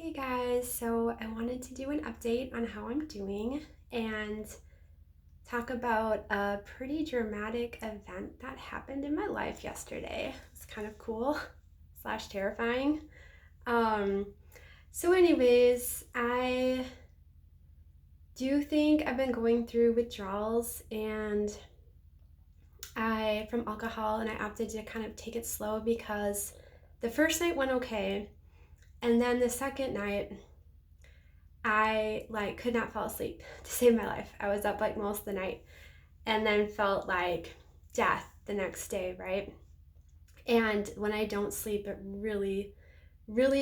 Hey guys, so I wanted to do an update on how I'm doing and talk about a pretty dramatic event that happened in my life yesterday. It's kind of cool slash terrifying. Um, anyways, I do think I've been going through withdrawals and I from alcohol, and I opted to kind of take it slow because the first night went okay, and then the second night I could not fall asleep to save my life. I was up most of the night and then felt like death the next day, right? And when I don't sleep, it really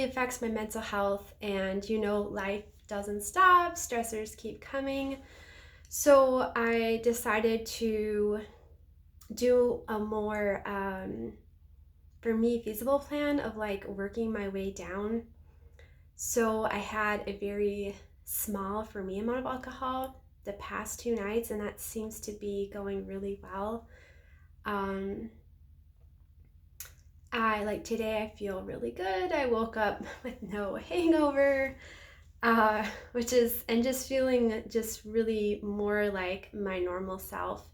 affects my mental health. And life doesn't stop, stressors keep coming. So I decided to do a more, for me, feasible plan of working my way down. So I had a very small, for me, amount of alcohol the past 2 nights, and that seems to be going really well. Um, today I feel really good. I woke up with no hangover, and just feeling just really more like my normal self,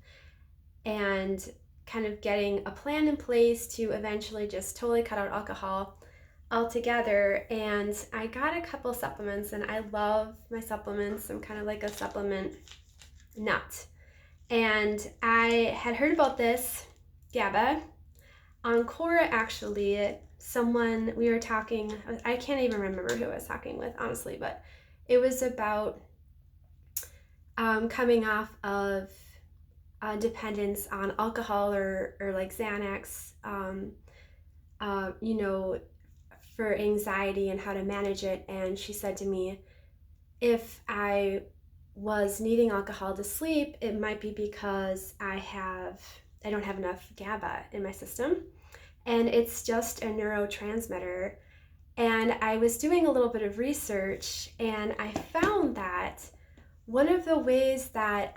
and kind of getting a plan in place to eventually just totally cut out alcohol altogether. And I got a couple supplements, and I love my supplements. I'm kind of like a supplement nut. And I had heard about this GABA on Quora, actually. Someone, we were talking, I can't even remember who I was talking with, honestly, but it was about coming off of dependence on alcohol or like Xanax, you know, for anxiety and how to manage it. And she said to me, if I was needing alcohol to sleep, it might be because I don't have enough GABA in my system. And it's just a neurotransmitter. And I was doing a little bit of research, and I found that one of the ways that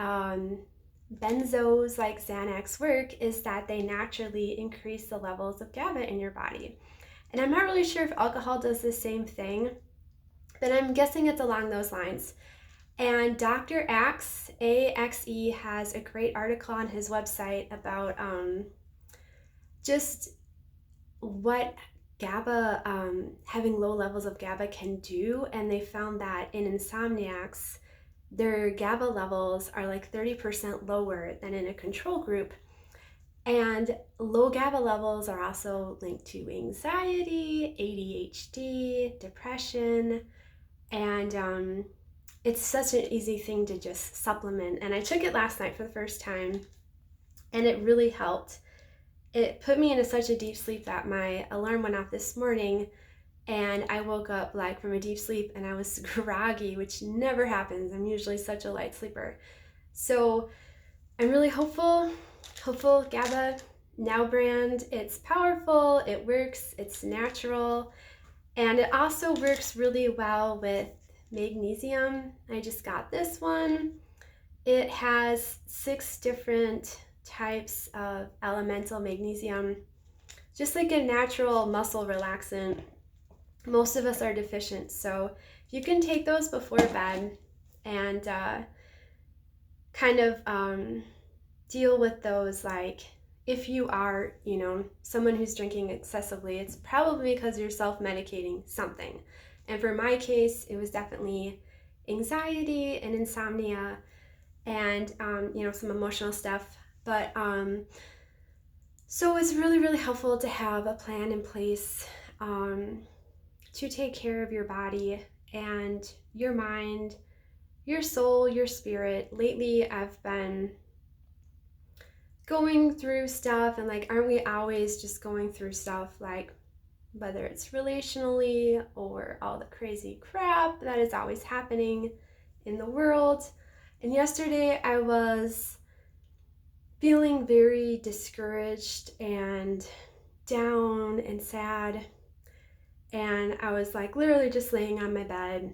benzos like Xanax work is that they naturally increase the levels of GABA in your body. And I'm not really sure if alcohol does the same thing, but I'm guessing it's along those lines. And Dr. Axe, AXE, has a great article on his website about just what GABA, having low levels of GABA can do. And they found that in insomniacs, their GABA levels are 30% lower than in a control group. And low GABA levels are also linked to anxiety, ADHD, depression, and it's such an easy thing to just supplement. And I took it last night for the first time, and it really helped. It put me into such a deep sleep that my alarm went off this morning, and I woke up from a deep sleep, and I was groggy, which never happens. I'm usually such a light sleeper. So I'm really hopeful GABA Now brand. It's powerful, it works, it's natural, and it also works really well with magnesium. I just got this one. It has 6 different types of elemental magnesium, just like a natural muscle relaxant. Most of us are deficient, so if you can take those before bed and kind of deal with those, if you are, someone who's drinking excessively, it's probably because you're self-medicating something. And for my case, it was definitely anxiety and insomnia and, some emotional stuff. But so it's really helpful to have a plan in place to take care of your body and your mind, your soul, your spirit. Lately, I've been going through stuff, and aren't we always just going through stuff, whether it's relationally or all the crazy crap that is always happening in the world. And yesterday I was feeling very discouraged and down and sad, and I was literally just laying on my bed,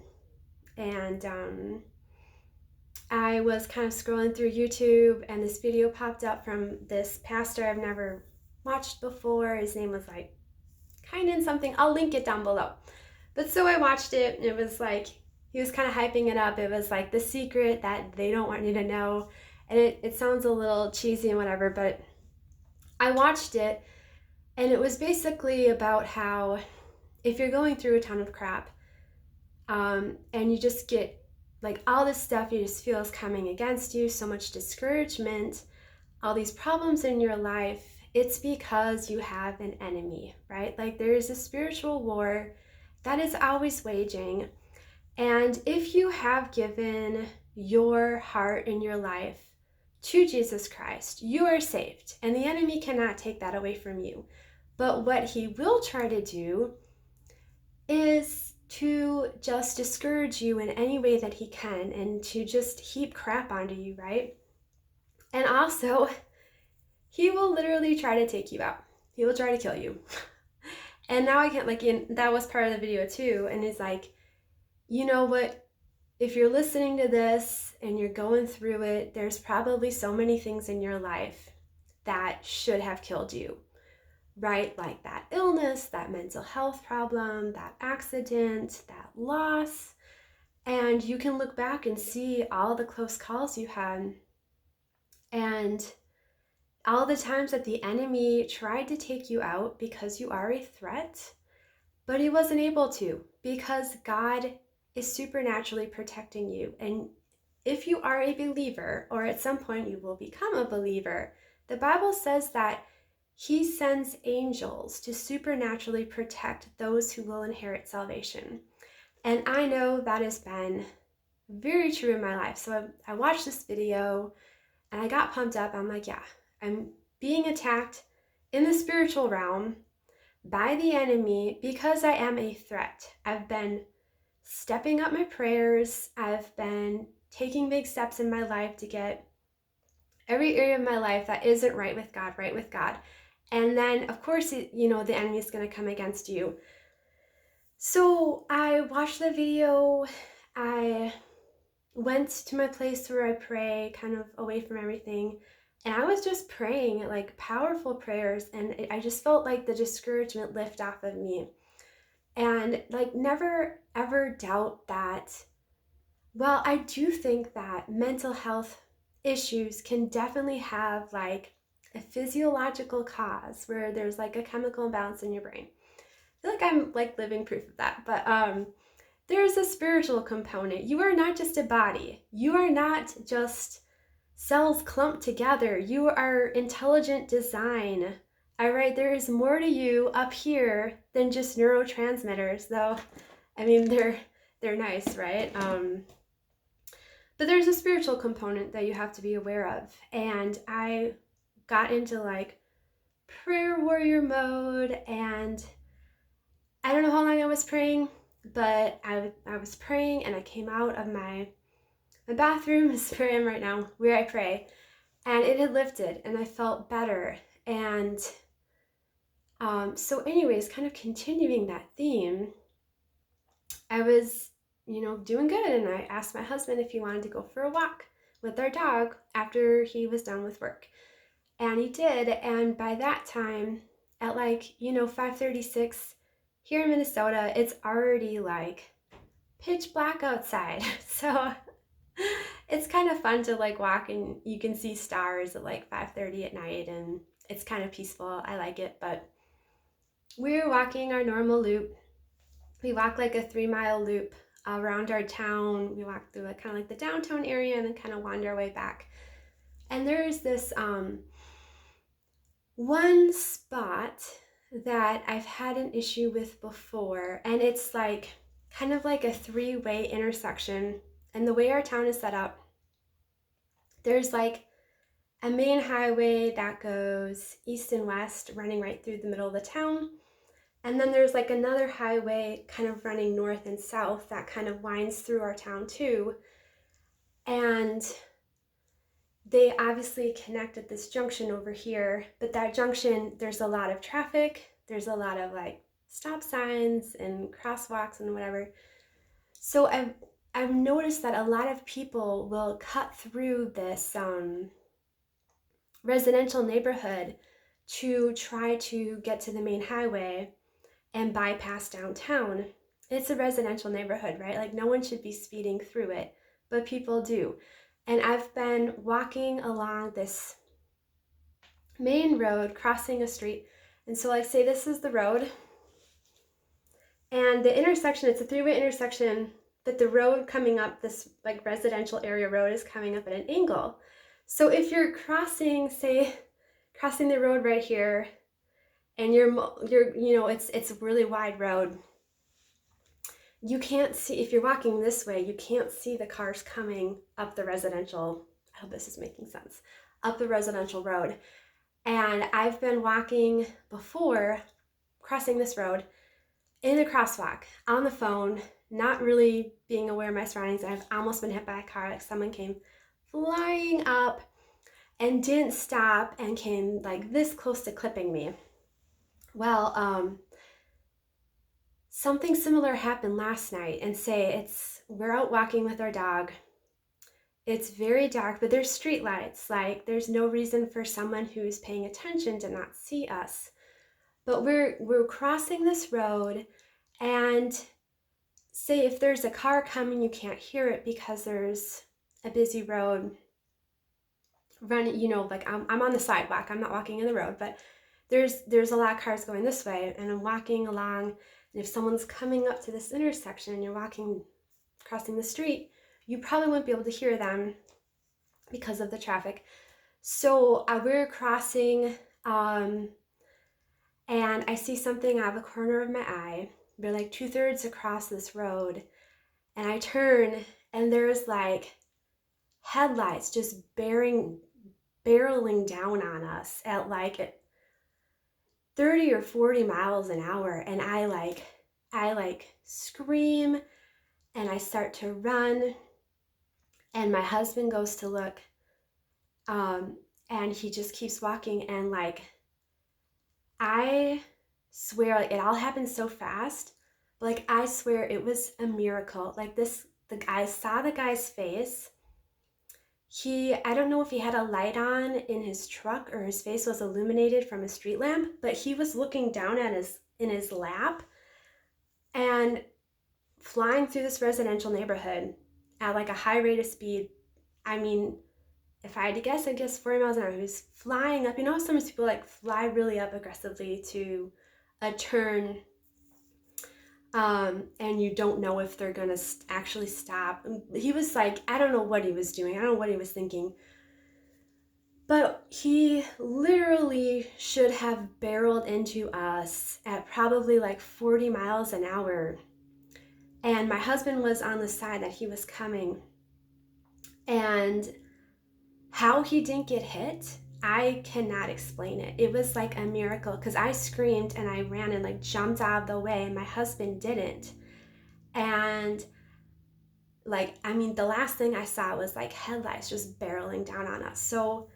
and I was kind of scrolling through YouTube, and this video popped up from this pastor I've never watched before. His name was Kynan something. I'll link it down below. But so I watched it, and it was like, he was kind of hyping it up. It was like the secret that they don't want you to know. And it sounds a little cheesy and whatever, but I watched it, and it was basically about how if you're going through a ton of crap, and you just get like all this stuff you just feel is coming against you, so much discouragement, all these problems in your life, it's because you have an enemy, right? Like there is a spiritual war that is always waging. And if you have given your heart and your life to Jesus Christ, you are saved, and the enemy cannot take that away from you. But what he will try to do is to just discourage you in any way that he can and to just heap crap onto you, right? And also, he will literally try to take you out. He will try to kill you. And now I can't, like, that was part of the video too. And it's like, you know what? If you're listening to this and you're going through it, there's probably so many things in your life that should have killed you, right? Like that illness, that mental health problem, that accident, that loss. And you can look back and see all the close calls you had and all the times that the enemy tried to take you out because you are a threat, but he wasn't able to because God is supernaturally protecting you. And if you are a believer, or at some point you will become a believer, the Bible says that he sends angels to supernaturally protect those who will inherit salvation. And I know that has been very true in my life. So I watched this video and I got pumped up. I'm like, yeah, I'm being attacked in the spiritual realm by the enemy because I am a threat. I've been stepping up my prayers. I've been taking big steps in my life to get every area of my life that isn't right with God, right with God. And then, of course, the enemy is going to come against you. So I watched the video. I went to my place where I pray, kind of away from everything. And I was just praying, like powerful prayers. And I just felt like the discouragement lift off of me. And like never ever doubt that. Well, I do think that mental health issues can definitely have like a physiological cause where there's like a chemical imbalance in your brain. I feel like I'm like living proof of that. But there's a spiritual component. You are not just a body. You are not just cells clumped together. You are intelligent design. All right, there is more to you up here than just neurotransmitters, though. I mean, they're nice, right? But there's a spiritual component that you have to be aware of. And I got into like prayer warrior mode, and I don't know how long I was praying, but I was praying, and I came out of my bathroom is where I am right now, where I pray, and it had lifted, and I felt better. And so anyways, kind of continuing that theme, I was, doing good, and I asked my husband if he wanted to go for a walk with our dog after he was done with work. And he did, and by that time, at like, 5:36, here in Minnesota, it's already like pitch black outside. So it's kind of fun to like walk and you can see stars at like 5:30 at night, and it's kind of peaceful. I like it. But we're walking our normal loop. We walk like a 3-mile loop around our town. We walk through kind of like the downtown area and then kind of wander our way back. And there's this one spot that I've had an issue with before, and it's like kind of like a 3-way intersection. And the way our town is set up, there's like a main highway that goes east and west running right through the middle of the town. And then there's like another highway kind of running north and south that kind of winds through our town too. And they obviously connect at this junction over here, but that junction, there's a lot of traffic. There's a lot of like stop signs and crosswalks and whatever. So I've noticed that a lot of people will cut through this residential neighborhood to try to get to the main highway and bypass downtown. It's a residential neighborhood, right? Like no one should be speeding through it, but people do. And I've been walking along this main road, crossing a street. And so like say this is the road and the intersection, it's a three-way intersection, but the road coming up, this like residential area road is coming up at an angle. So if you're crossing, say, crossing the road right here, and it's a really wide road, you can't see, if you're walking this way, you can't see the cars coming up the residential, I hope this is making sense, up the residential road. And I've been walking before, crossing this road, in a crosswalk, on the phone, not really being aware of my surroundings. I've almost been hit by a car, like someone came flying up and didn't stop and came like this close to clipping me. Well, something similar happened last night, and we're out walking with our dog. It's very dark, but there's street lights. Like there's no reason for someone who's paying attention to not see us. But we're crossing this road, and say if there's a car coming, you can't hear it because there's a busy road running, like I'm on the sidewalk, I'm not walking in the road, but there's a lot of cars going this way, and I'm walking along, and if someone's coming up to this intersection and you're crossing the street, you probably won't be able to hear them because of the traffic. So we're crossing, and I see something out of the corner of my eye. We're like 2/3 across this road, and I turn, and there's like headlights just barreling down on us at like 30 or 40 miles an hour, and I scream, and I start to run, and my husband goes to look, and he just keeps walking, and like I swear, like it all happened so fast, but like I swear it was a miracle. Like I saw the guy's face. I don't know if he had a light on in his truck or his face was illuminated from a street lamp, but he was looking down in his lap and flying through this residential neighborhood at like a high rate of speed. I mean, if I had to guess, I'd guess 40 miles an hour. He was flying up. You know, sometimes people like fly really up aggressively to a turn, and you don't know if they're gonna actually stop. He was like, I don't know what he was doing. I don't know what he was thinking. But he literally should have barreled into us at probably like 40 miles an hour. And my husband was on the side that he was coming. And how he didn't get hit, I cannot explain it. It was like a miracle because I screamed and I ran and like jumped out of the way, and my husband didn't. And like, I mean, the last thing I saw was like headlights just barreling down on us. So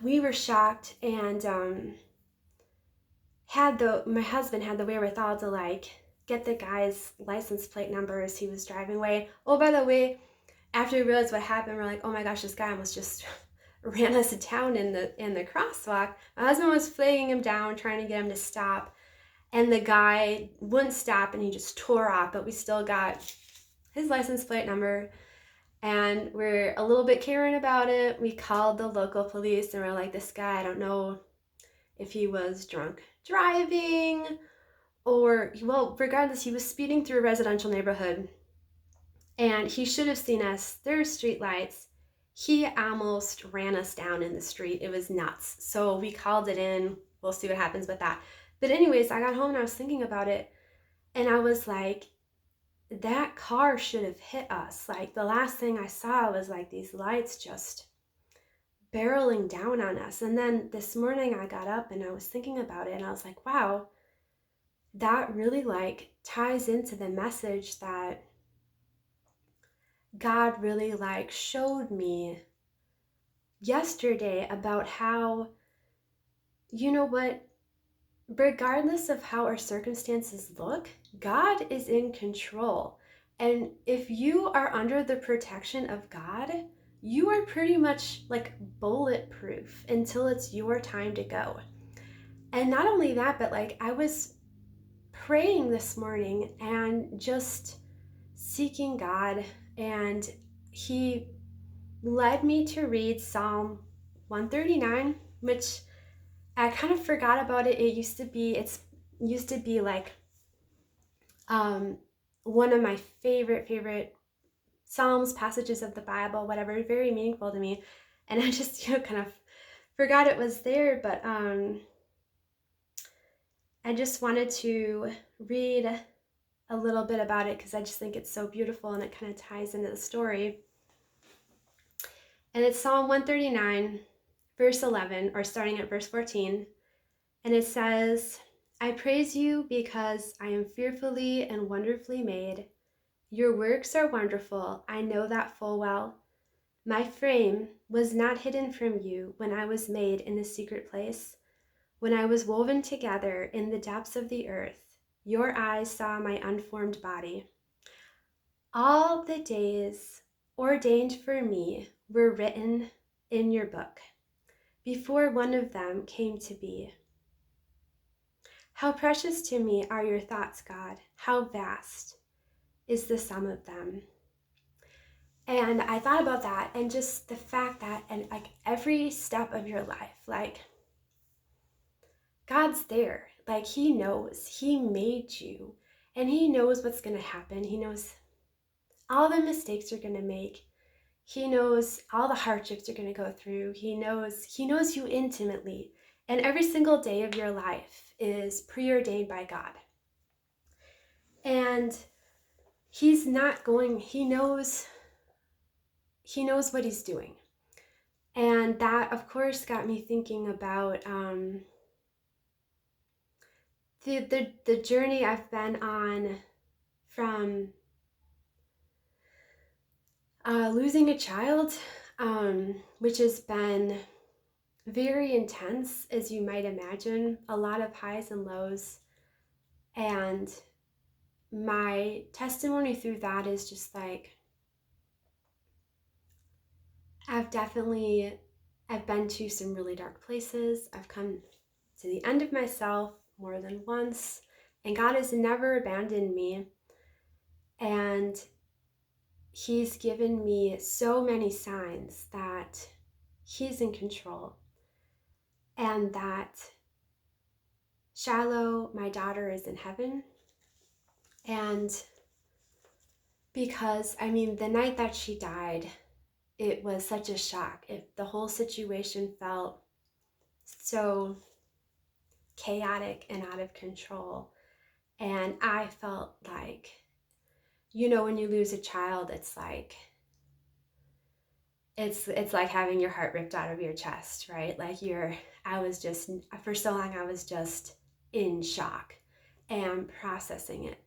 we were shocked, and my husband had the wherewithal to like get the guy's license plate number as he was driving away. Oh, by the way, after we realized what happened, we're like, oh my gosh, this guy almost just ran us down in the crosswalk. My husband was flagging him down, trying to get him to stop, and the guy wouldn't stop, and he just tore off, but we still got his license plate number, and we're a little bit caring about it. We called the local police, and we're like, this guy, I don't know if he was drunk driving or, well, regardless, he was speeding through a residential neighborhood, and he should have seen us. There's street lights. He almost ran us down in the street. It was nuts. So we called it in. We'll see what happens with that. But anyways, I got home and I was thinking about it, and I was like, that car should have hit us. Like the last thing I saw was like these lights just barreling down on us. And then this morning I got up and I was thinking about it, and I was like, wow, that really like ties into the message that God really like showed me yesterday about how, you know what, regardless of how our circumstances look, God is in control. And if you are under the protection of God, you are pretty much like bulletproof until it's your time to go. And not only that, but like I was praying this morning and just seeking God, and He led me to read Psalm 139, which I kind of forgot about it. It used to be like one of my favorite Psalms, passages of the Bible, whatever, very meaningful to me. And I just, kind of forgot it was there, but I just wanted to read a little bit about it because I just think it's so beautiful and it kind of ties into the story. And it's Psalm 139, verse 11, or starting at verse 14. And it says, I praise you because I am fearfully and wonderfully made. Your works are wonderful, I know that full well. My frame was not hidden from you when I was made in the secret place. When I was woven together in the depths of the earth, your eyes saw my unformed body. All the days ordained for me were written in your book, before one of them came to be. How precious to me are your thoughts, God. How vast is the sum of them. And I thought about that and just the fact that, and like every step of your life, like God's there. Like He knows, He made you, and He knows what's going to happen. He knows all the mistakes you're going to make. He knows all the hardships you're going to go through. He knows you intimately. And every single day of your life is preordained by God. And He knows what He's doing. And that, of course, got me thinking about the journey I've been on from losing a child, which has been very intense, as you might imagine, a lot of highs and lows. And my testimony through that is just like, I've been to some really dark places. I've come to the end of myself more than once, and God has never abandoned me. And He's given me so many signs that He's in control, and that Shiloh, my daughter, is in heaven. And because, the night that she died, it was such a shock. The whole situation felt so chaotic and out of control. And I felt like, when you lose a child, it's like having your heart ripped out of your chest, right? For so long, I was just in shock and processing it.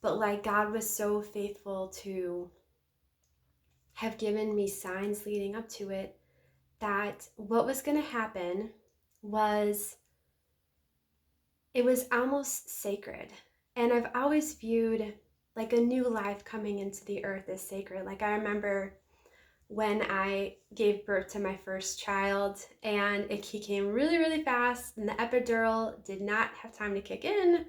But like God was so faithful to have given me signs leading up to it that what was going to happen was, it was almost sacred. And I've always viewed like a new life coming into the earth as sacred. Like I remember when I gave birth to my first child, and he came really, really fast, and the epidural did not have time to kick in.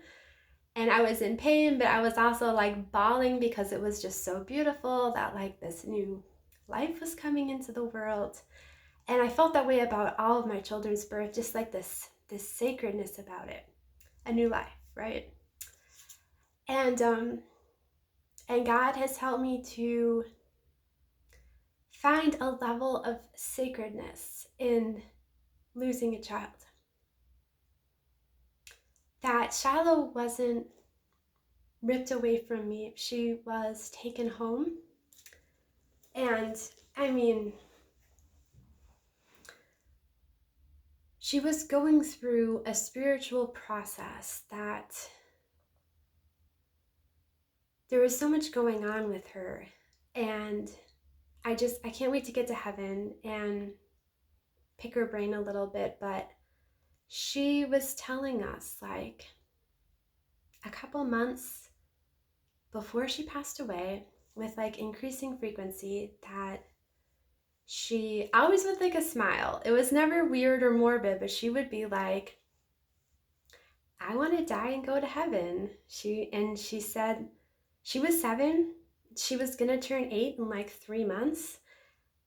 And I was in pain, but I was also like bawling because it was just so beautiful that like this new life was coming into the world. And I felt that way about all of my children's birth, just like this sacredness about it, a new life, right? And God has helped me to find a level of sacredness in losing a child. That Shiloh wasn't ripped away from me. She was taken home. And she was going through a spiritual process that there was so much going on with her. And I can't wait to get to heaven and pick her brain a little bit. But she was telling us like a couple months before she passed away, with like increasing frequency, that she always with like a smile. It was never weird or morbid, but she would be like, I want to die and go to heaven. She said she was 7. She was going to turn 8 in like 3 months.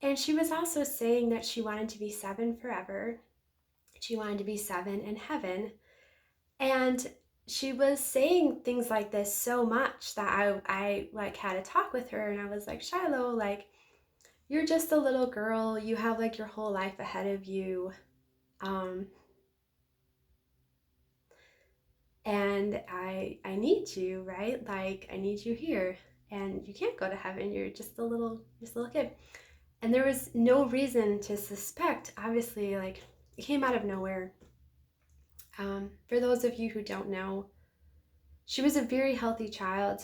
And she was also saying that she wanted to be 7 forever. She wanted to be 7 in heaven. And she was saying things like this so much that I like had a talk with her, and I was like, Shiloh, like, you're just a little girl. You have like your whole life ahead of you. Um, and I need you, right? Like, I need you here. And you can't go to heaven. You're just a little kid. And there was no reason to suspect. Obviously, like, it came out of nowhere. For those of you who don't know, she was a very healthy child,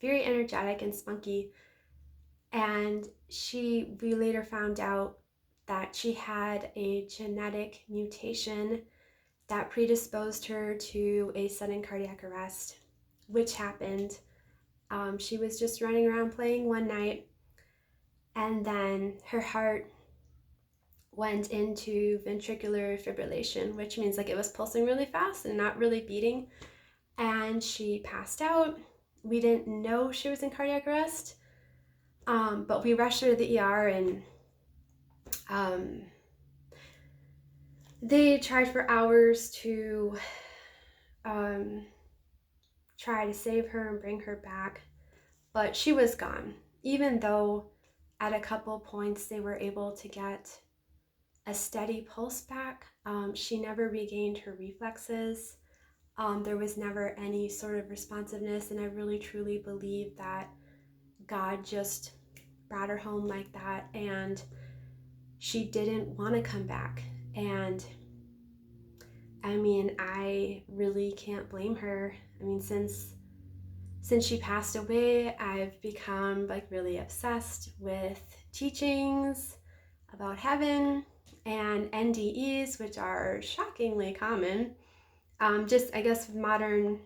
very energetic and spunky. And we later found out that she had a genetic mutation that predisposed her to a sudden cardiac arrest, which happened. She was just running around playing one night, and then her heart went into ventricular fibrillation, which means like it was pulsing really fast and not really beating. And she passed out. We didn't know she was in cardiac arrest, but we rushed her to the ER, and they tried for hours to try to save her and bring her back, but she was gone. Even though at a couple points they were able to get a steady pulse back, she never regained her reflexes. There was never any sort of responsiveness, and I really truly believe that God just brought her home like that, and she didn't want to come back. And I mean, I really can't blame her. I mean, since she passed away, I've become like really obsessed with teachings about heaven and NDEs, which are shockingly common. Just, I guess, with modern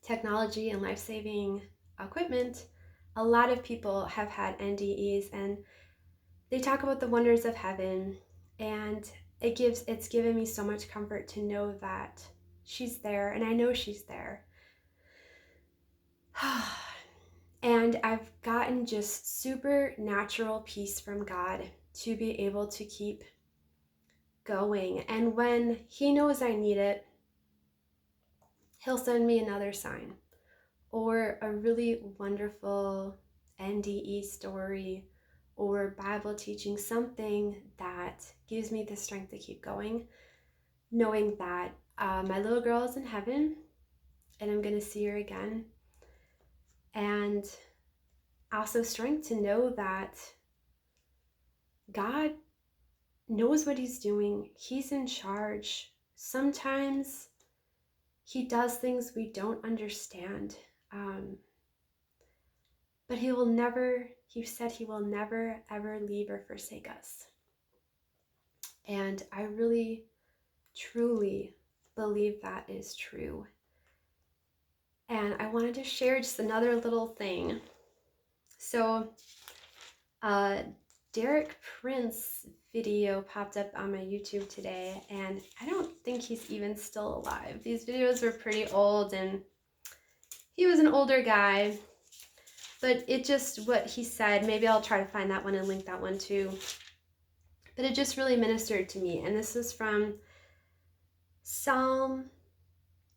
technology and life-saving equipment, a lot of people have had NDEs, and they talk about the wonders of heaven, and it's given me so much comfort to know that she's there, and I know she's there. And I've gotten just supernatural peace from God to be able to keep going. And when He knows I need it, He'll send me another sign or a really wonderful NDE story or Bible teaching, something that gives me the strength to keep going, knowing that my little girl is in heaven and I'm going to see her again. And also strength to know that God knows what He's doing. He's in charge. Sometimes He does things we don't understand. But He said He will never, ever leave or forsake us. And I really, truly believe that is true. And I wanted to share just another little thing. So, Derek Prince video popped up on my YouTube today, and I don't think he's even still alive. These videos were pretty old, and he was an older guy. But what he said, maybe I'll try to find that one and link that one too. But it just really ministered to me. And this is from Psalm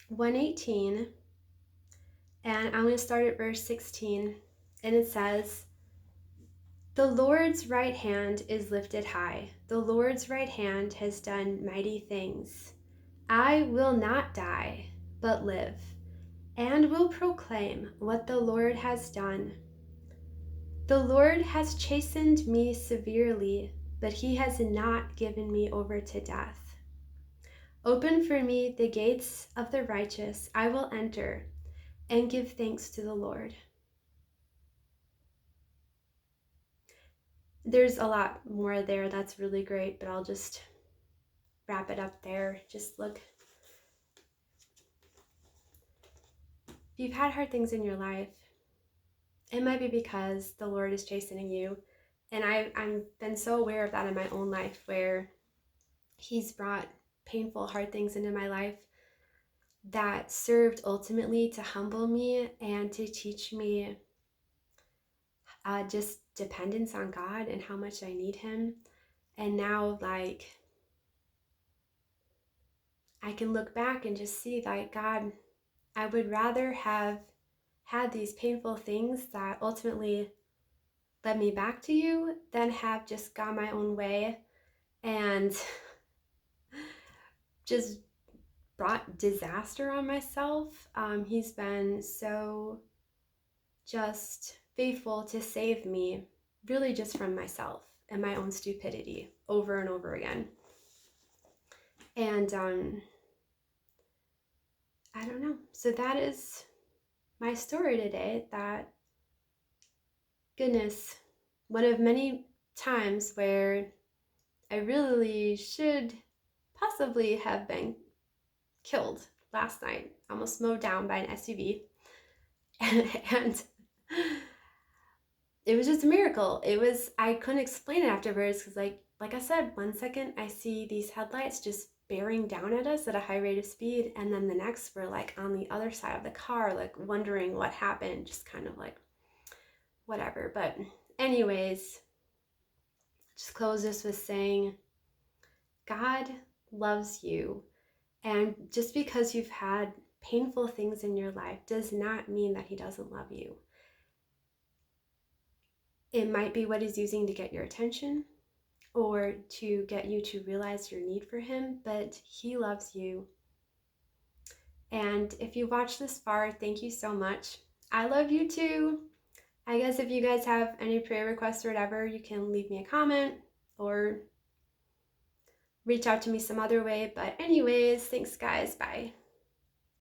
118. And I'm going to start at verse 16. And it says, "The Lord's right hand is lifted high. The Lord's right hand has done mighty things. I will not die, but live, and will proclaim what the Lord has done. The Lord has chastened me severely, but He has not given me over to death. Open for me the gates of the righteous. I will enter and give thanks to the Lord." There's a lot more there that's really great, but I'll just wrap it up there. Just look. If you've had hard things in your life, it might be because the Lord is chastening you. And I've been so aware of that in my own life, where He's brought painful, hard things into my life that served ultimately to humble me and to teach me just dependence on God and how much I need Him. And now, like, I can look back and just see, like, God, I would rather have had these painful things that ultimately led me back to you than have just gone my own way and just brought disaster on myself. He's been so just faithful to save me, really just from myself and my own stupidity over and over again. And I don't know. So that is my story today. That, goodness, one of many times where I really should possibly have been killed last night, almost mowed down by an SUV. And it was just a miracle. I couldn't explain it afterwards because like I said, 1 second I see these headlights just bearing down at us at a high rate of speed, and then the next we're like on the other side of the car, like wondering what happened, just kind of like whatever. But anyways, just close this with saying God loves you. And just because you've had painful things in your life does not mean that He doesn't love you. It might be what He's using to get your attention or to get you to realize your need for Him, but He loves you. And if you watched this far, thank you so much. I love you too. I guess if you guys have any prayer requests or whatever, you can leave me a comment or reach out to me some other way. But anyways, thanks guys. Bye.